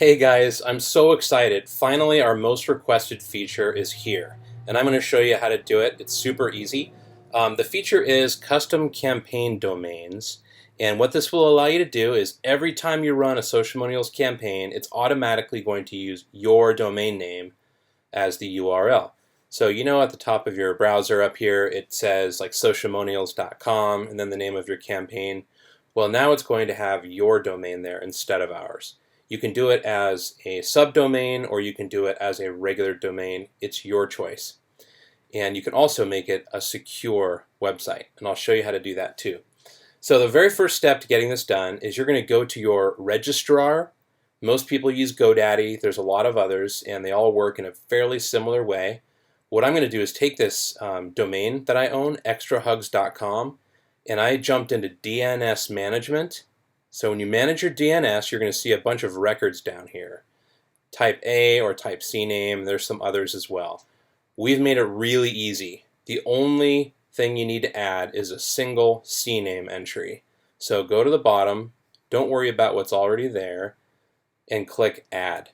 Hey guys, I'm so excited. Finally, our most requested feature is here, and I'm going to show you how to do it. It's super easy. The feature is custom campaign domains, and what this will allow you to do is every time you run a Socialmonials campaign, it's automatically going to use your domain name as the URL. So you know at the top of your browser up here it says like socialmonials.com and then the name of your campaign. Well, now it's going to have your domain there instead of ours. You can do it as a subdomain or you can do it as a regular domain. It's your choice. And you can also make it a secure website, and I'll show you how to do that too. So the very first step to getting this done is you're going to go to your registrar. Most people use GoDaddy. There's a lot of others, and they all work in a fairly similar way. What I'm going to do is take this domain that I own, extrahugs.com, and I jumped into DNS management. So when you manage your DNS, you're going to see a bunch of records down here. Type A or type C name. There's some others as well. We've made it really easy. The only thing you need to add is a single CNAME entry. So go to the bottom, don't worry about what's already there, and click Add.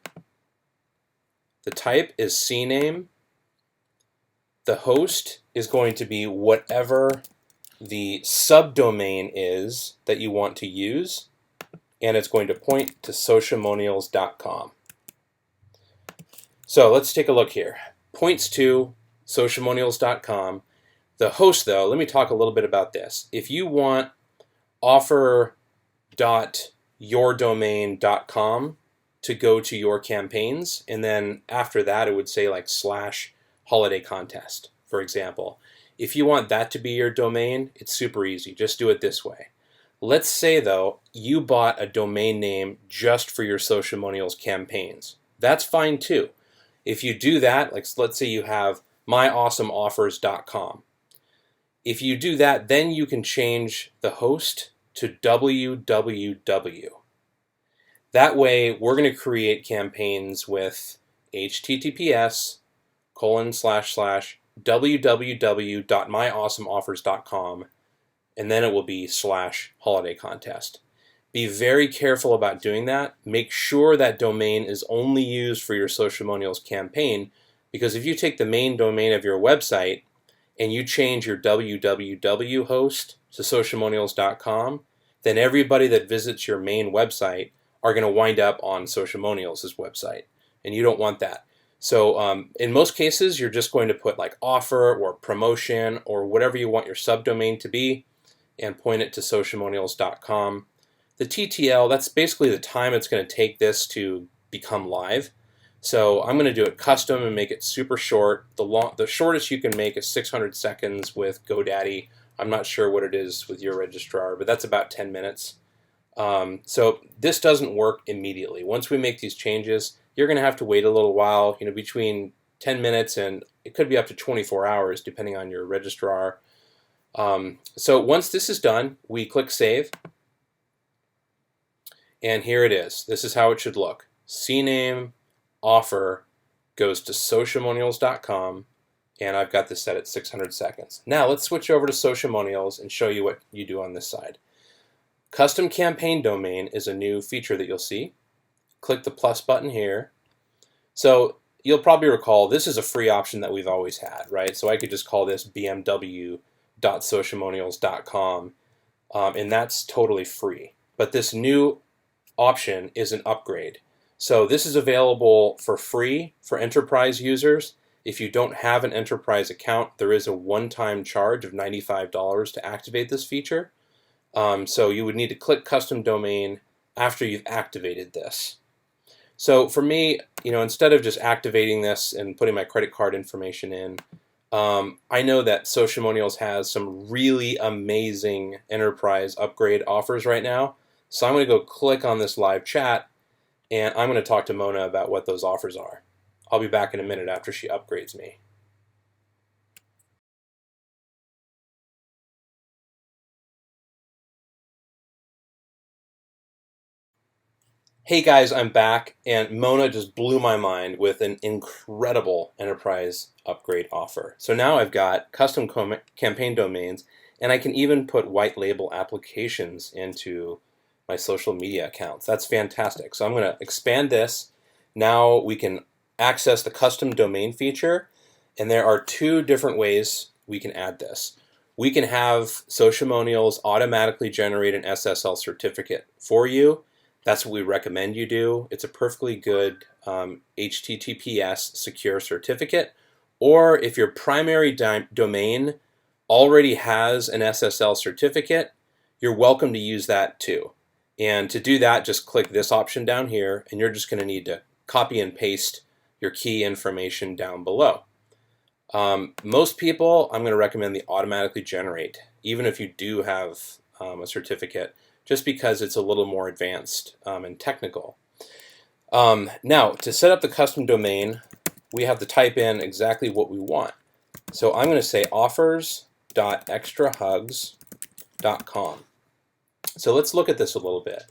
The type is CNAME. The host is going to be whatever the subdomain is that you want to use, and it's going to point to socialmonials.com. So let's take a look here. Points to socialmonials.com. The host, though, let me talk a little bit about this. If you want offer.yourdomain.com to go to your campaigns, and then after that it would say like /holiday contest, for example. If you want that to be your domain, it's super easy. Just do it this way. Let's say, though, you bought a domain name just for your Socialmonials campaigns. That's fine too. If you do that, like let's say you have myawesomeoffers.com. If you do that, then you can change the host to www. That way, we're going to create campaigns with https://www.myawesomeoffers.com, and then it will be /holiday contest. Be very careful about doing that. Make sure that domain is only used for your Socialmonials campaign, because if you take the main domain of your website and you change your www host to socialmonials.com, then everybody that visits your main website are going to wind up on Socialmonials' website, and you don't want that. So in most cases, you're just going to put like offer or promotion or whatever you want your subdomain to be and point it to socialmonials.com. The TTL, that's basically the time it's going to take this to become live. So I'm going to do it custom and make it super short. The shortest you can make is 600 seconds with GoDaddy. I'm not sure what it is with your registrar, but that's about 10 minutes. So this doesn't work immediately. Once we make these changes, you're going to have to wait a little while, between 10 minutes and it could be up to 24 hours depending on your registrar. So once this is done, we click Save. And here it is. This is how it should look. CNAME offer goes to socialmonials.com, and I've got this set at 600 seconds. Now let's switch over to Socialmonials and show you what you do on this side. Custom campaign domain is a new feature that you'll see. Click the plus button here. So you'll probably recall this is a free option that we've always had, right? So I could just call this bmw.socialmonials.com, and that's totally free. But this new option is an upgrade. So this is available for free for enterprise users. If you don't have an enterprise account, there is a one-time charge of $95 to activate this feature. So you would need to click custom domain after you've activated this. So for me, instead of just activating this and putting my credit card information in, I know that Socialmonials has some really amazing enterprise upgrade offers right now. So I'm going to go click on this live chat, and I'm going to talk to Mona about what those offers are. I'll be back in a minute after she upgrades me. Hey guys, I'm back, and Mona just blew my mind with an incredible enterprise upgrade offer. So now I've got custom campaign domains, and I can even put white label applications into my social media accounts. That's fantastic. So I'm going to expand this. Now we can access the custom domain feature, and there are two different ways we can add this. We can have Socialmonials automatically generate an SSL certificate for you. That's what we recommend you do. It's a perfectly good HTTPS secure certificate. Or if your primary domain already has an SSL certificate, you're welcome to use that too. And to do that, just click this option down here, and you're just going to need to copy and paste your key information down below. Most people, I'm going to recommend the automatically generate, even if you do have a certificate, just because it's a little more advanced and technical. Now, to set up the custom domain, we have to type in exactly what we want. So I'm going to say offers.extrahugs.com. So let's look at this a little bit.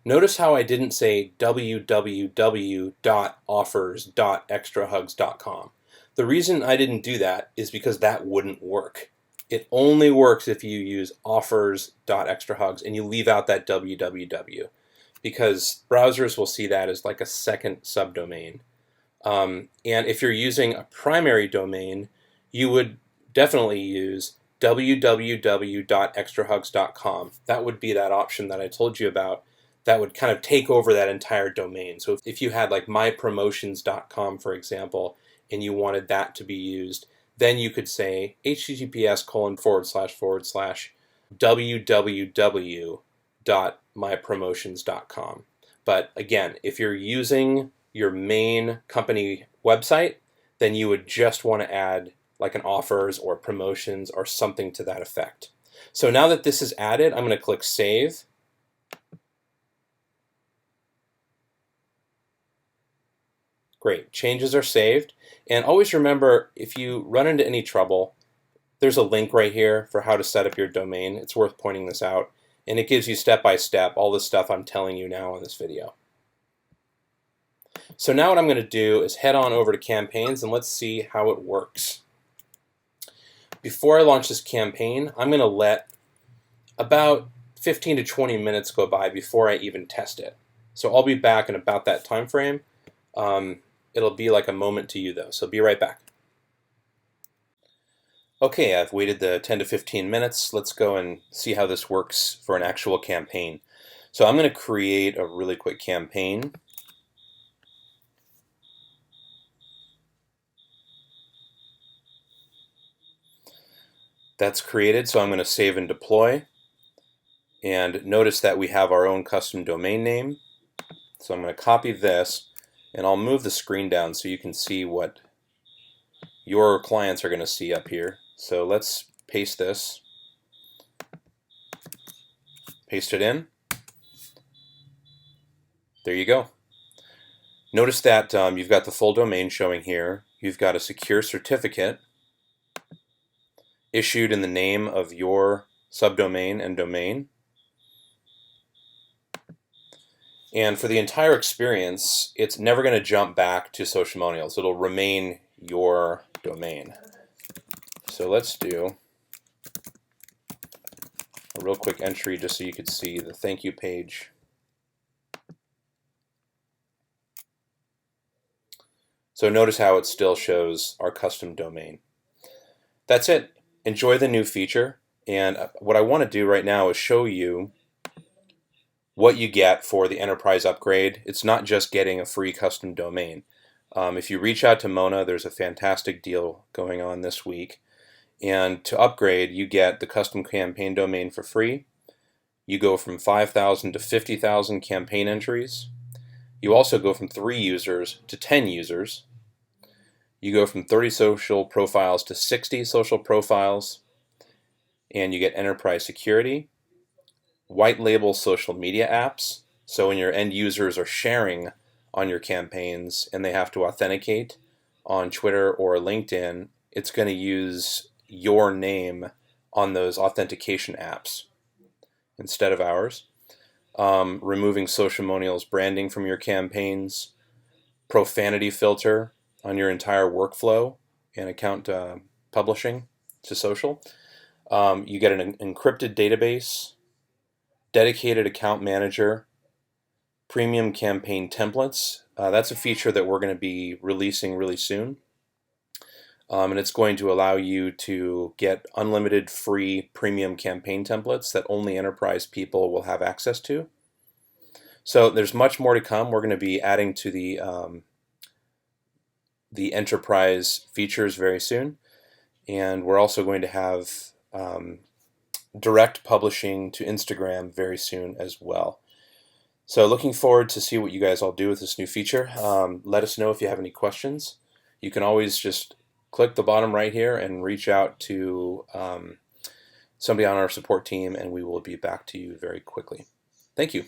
Notice how I didn't say www.offers.extrahugs.com. The reason I didn't do that is because that wouldn't work. It only works if you use offers.extrahugs and you leave out that www, because browsers will see that as like a second subdomain. And if you're using a primary domain, you would definitely use www.extrahugs.com. That would be that option that I told you about that would kind of take over that entire domain. So if you had like mypromotions.com, for example, and you wanted that to be used, then you could say https://www.mypromotions.com. But again, if you're using your main company website, then you would just want to add like an offers or promotions or something to that effect. So now that this is added, I'm going to click Save. Great, changes are saved. And always remember, if you run into any trouble, there's a link right here for how to set up your domain. It's worth pointing this out. And it gives you step-by-step all the stuff I'm telling you now in this video. So now what I'm going to do is head on over to campaigns and let's see how it works. Before I launch this campaign, I'm going to let about 15 to 20 minutes go by before I even test it. So I'll be back in about that time frame. It'll be like a moment to you though, so be right back. Okay, I've waited the 10 to 15 minutes. Let's go and see how this works for an actual campaign. So I'm going to create a really quick campaign. That's created, so I'm going to save and deploy. And notice that we have our own custom domain name. So I'm going to copy this, and I'll move the screen down so you can see what your clients are going to see up here. So let's paste this. Paste it in. There you go. Notice that you've got the full domain showing here. You've got a secure certificate issued in the name of your subdomain and domain. And for the entire experience, it's never going to jump back to Socialmonials. It'll remain your domain. So let's do a real quick entry just so you could see the thank you page. So notice how it still shows our custom domain. That's it. Enjoy the new feature. And what I want to do right now is show you what you get for the enterprise upgrade. It's not just getting a free custom domain. If you reach out to Mona, there's a fantastic deal going on this week. And to upgrade, you get the custom campaign domain for free. You go from 5,000 to 50,000 campaign entries. You also go from 3 users to 10 users. You go from 30 social profiles to 60 social profiles. And you get enterprise security, white label social media apps. So when your end users are sharing on your campaigns and they have to authenticate on Twitter or LinkedIn, it's going to use your name on those authentication apps instead of ours. Removing Socialmonials branding from your campaigns, profanity filter on your entire workflow and account publishing to social. You get an encrypted database dedicated account manager, premium campaign templates. That's a feature that we're going to be releasing really soon. And it's going to allow you to get unlimited free premium campaign templates that only enterprise people will have access to. So there's much more to come. We're going to be adding to the enterprise features very soon, and we're also going to have direct publishing to Instagram very soon as well. So looking forward to see what you guys all do with this new feature. Let us know if you have any questions. You can always just click the bottom right here and reach out to somebody on our support team, and we will be back to you very quickly. Thank you.